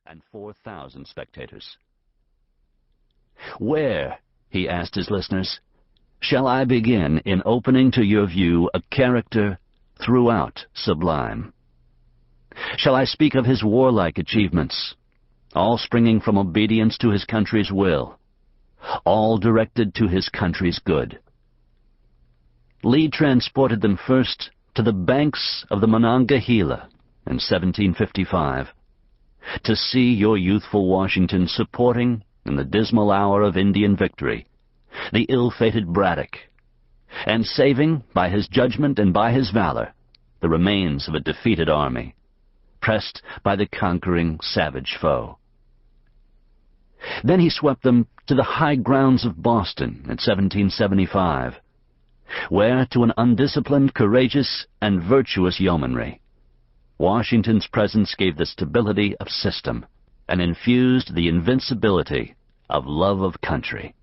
and 4,000 spectators. "Where," he asked his listeners, "shall I begin in opening to your view a character throughout sublime? Shall I speak of his warlike achievements, all springing from obedience to his country's will, all directed to his country's good?" Lee transported them first to the banks of the Monongahela in 1755, to see your youthful Washington supporting, in the dismal hour of Indian victory, the ill-fated Braddock, and saving, by his judgment and by his valor, the remains of a defeated army, pressed by the conquering savage foe. Then he swept them to the high grounds of Boston in 1775, where, to an undisciplined, courageous, and virtuous yeomanry, Washington's presence gave the stability of system and infused the invincibility of love of country.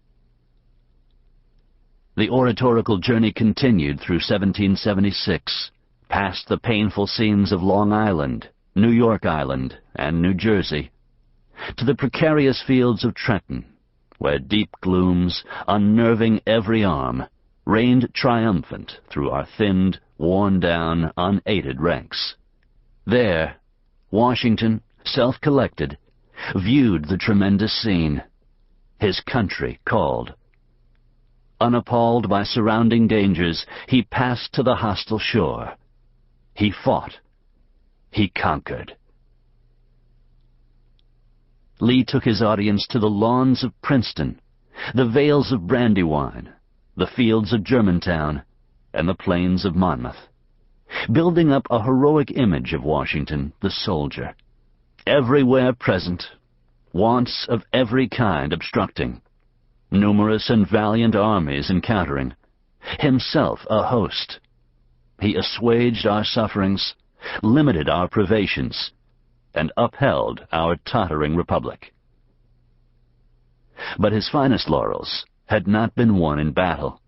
The oratorical journey continued through 1776, past the painful scenes of Long Island, New York Island, and New Jersey, to the precarious fields of Trenton, where deep glooms, unnerving every arm, reigned triumphant through our thinned, worn-down, unaided ranks. There, Washington, self-collected, viewed the tremendous scene. His country called. Unappalled by surrounding dangers, he passed to the hostile shore. He fought. He conquered. Lee took his audience to the lawns of Princeton, the vales of Brandywine, the fields of Germantown, and the plains of Monmouth, building up a heroic image of Washington, the soldier, everywhere present, wants of every kind obstructing, numerous and valiant armies encountering, himself a host. He assuaged our sufferings, limited our privations, and upheld our tottering republic. But his finest laurels had not been won in battle.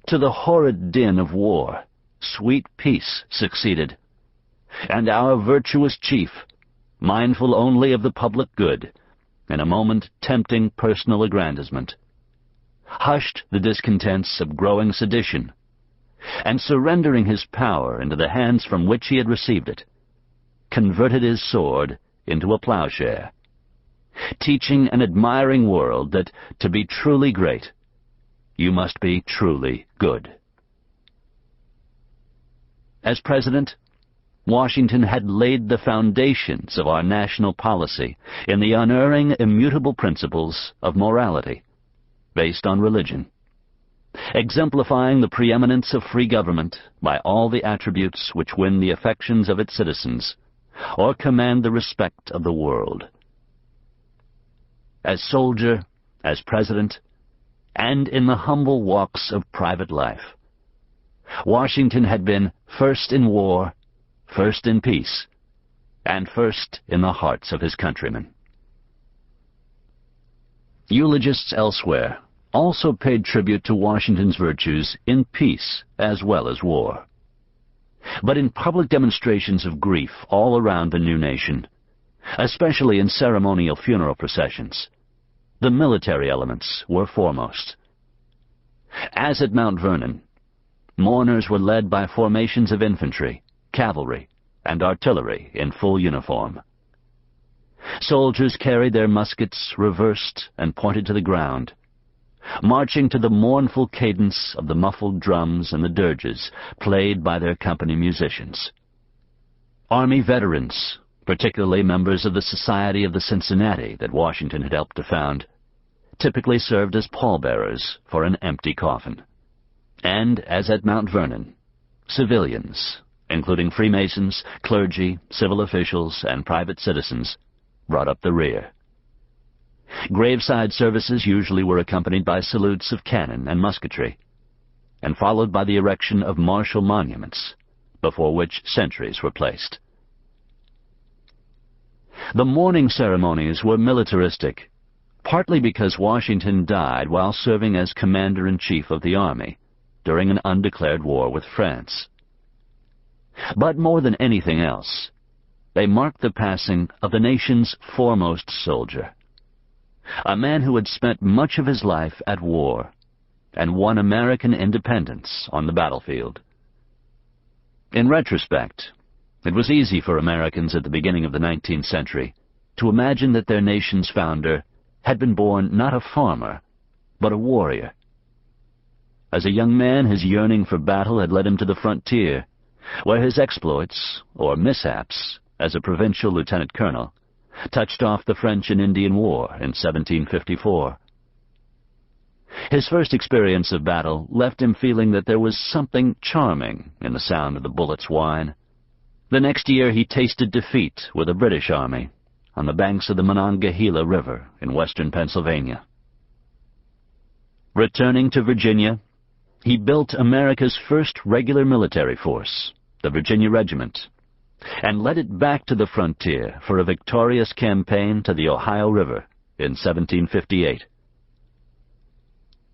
To the horrid din of war, sweet peace succeeded, and our virtuous chief, mindful only of the public good, in a moment tempting personal aggrandizement, hushed the discontents of growing sedition, and surrendering his power into the hands from which he had received it, converted his sword into a plowshare, teaching an admiring world that, to be truly great, you must be truly good. As president, Washington had laid the foundations of our national policy in the unerring, immutable principles of morality, based on religion, exemplifying the preeminence of free government by all the attributes which win the affections of its citizens, or command the respect of the world. As soldier, as president, and in the humble walks of private life, Washington had been first in war, first in peace, and first in the hearts of his countrymen. Eulogists elsewhere also paid tribute to Washington's virtues in peace as well as war. But in public demonstrations of grief all around the new nation, especially in ceremonial funeral processions, the military elements were foremost. As at Mount Vernon, mourners were led by formations of infantry, cavalry, and artillery in full uniform. Soldiers carried their muskets reversed and pointed to the ground, marching to the mournful cadence of the muffled drums and the dirges played by their company musicians. Army veterans, particularly members of the Society of the Cincinnati that Washington had helped to found, typically served as pallbearers for an empty coffin. And, as at Mount Vernon, civilians, including Freemasons, clergy, civil officials, and private citizens, brought up the rear. Graveside services usually were accompanied by salutes of cannon and musketry, and followed by the erection of martial monuments, before which sentries were placed. The mourning ceremonies were militaristic, partly because Washington died while serving as commander-in-chief of the army during an undeclared war with France. But more than anything else, they marked the passing of the nation's foremost soldier, a man who had spent much of his life at war and won American independence on the battlefield. In retrospect, it was easy for Americans at the beginning of the 19th century to imagine that their nation's founder had been born not a farmer, but a warrior. As a young man, his yearning for battle had led him to the frontier, where his exploits, or mishaps, as a provincial lieutenant colonel, touched off the French and Indian War in 1754. His first experience of battle left him feeling that there was something charming in the sound of the bullet's whine. The next year he tasted defeat with the British Army on the banks of the Monongahela River in western Pennsylvania. Returning to Virginia, he built America's first regular military force, the Virginia Regiment, and led it back to the frontier for a victorious campaign to the Ohio River in 1758.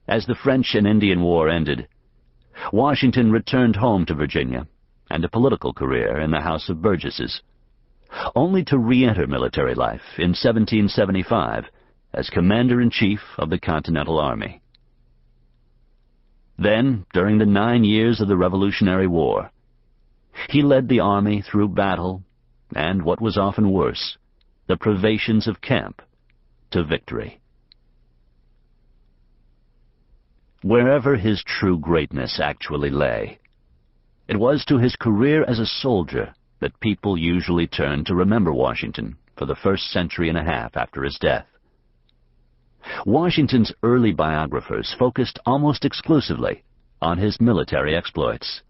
As the French and Indian War ended, Washington returned home to Virginia and a political career in the House of Burgesses, only to re-enter military life in 1775 as Commander-in-Chief of the Continental Army. Then, during the 9 years of the Revolutionary War, he led the army through battle and, what was often worse, the privations of camp, to victory. Wherever his true greatness actually lay, it was to his career as a soldier that people usually turned to remember Washington for the first century and a half after his death. Washington's early biographers focused almost exclusively on his military exploits.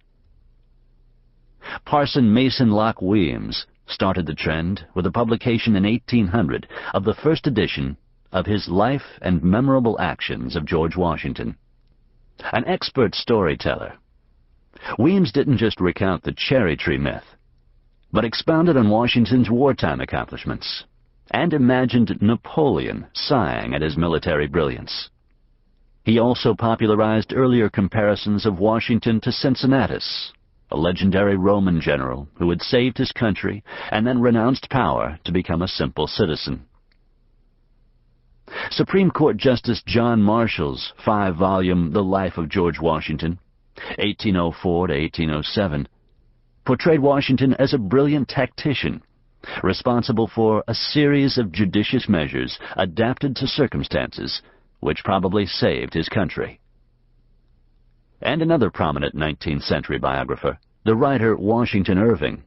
Parson Mason Locke Weems started the trend with the publication in 1800 of the first edition of his Life and Memorable Actions of George Washington. An expert storyteller, Weems didn't just recount the cherry tree myth, but expounded on Washington's wartime accomplishments and imagined Napoleon sighing at his military brilliance. He also popularized earlier comparisons of Washington to Cincinnatus, a legendary Roman general who had saved his country and then renounced power to become a simple citizen. Supreme Court Justice John Marshall's 5-volume The Life of George Washington, 1804 to 1807, portrayed Washington as a brilliant tactician, responsible for a series of judicious measures adapted to circumstances which probably saved his country. And another prominent 19th century biographer, the writer Washington Irving,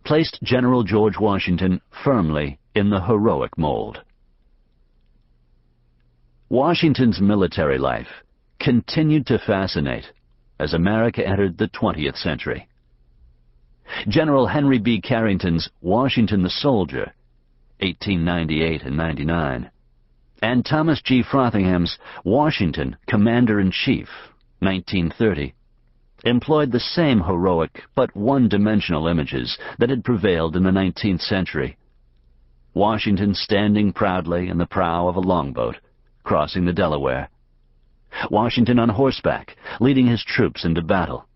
placed General George Washington firmly in the heroic mold. Washington's military life continued to fascinate as America entered the 20th century. General Henry B. Carrington's Washington the Soldier, 1898 and 99, and Thomas G. Frothingham's Washington, Commander-in-Chief, 1930, employed the same heroic but one-dimensional images that had prevailed in the 19th century. Washington standing proudly in the prow of a longboat, crossing the Delaware. Washington on horseback, leading his troops into battle.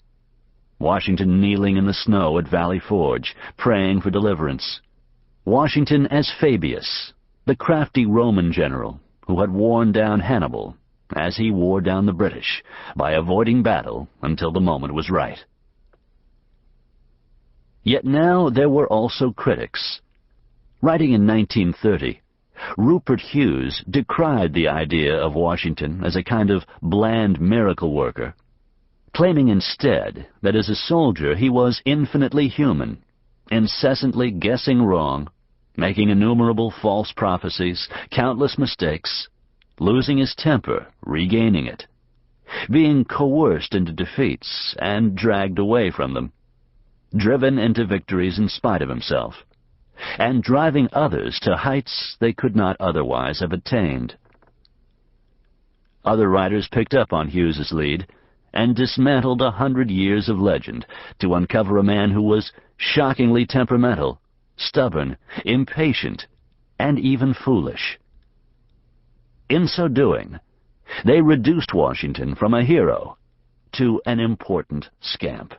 Washington kneeling in the snow at Valley Forge, praying for deliverance. Washington as Fabius, the crafty Roman general who had worn down Hannibal as he wore down the British by avoiding battle until the moment was right. Yet now there were also critics. Writing in 1930, Rupert Hughes decried the idea of Washington as a kind of bland miracle worker, claiming instead that as a soldier he was infinitely human, incessantly guessing wrong, making innumerable false prophecies, countless mistakes, losing his temper, regaining it, being coerced into defeats and dragged away from them, driven into victories in spite of himself, and driving others to heights they could not otherwise have attained. Other writers picked up on Hughes's lead and dismantled 100 years of legend to uncover a man who was shockingly temperamental, stubborn, impatient, and even foolish. In so doing, they reduced Washington from a hero to an important scamp.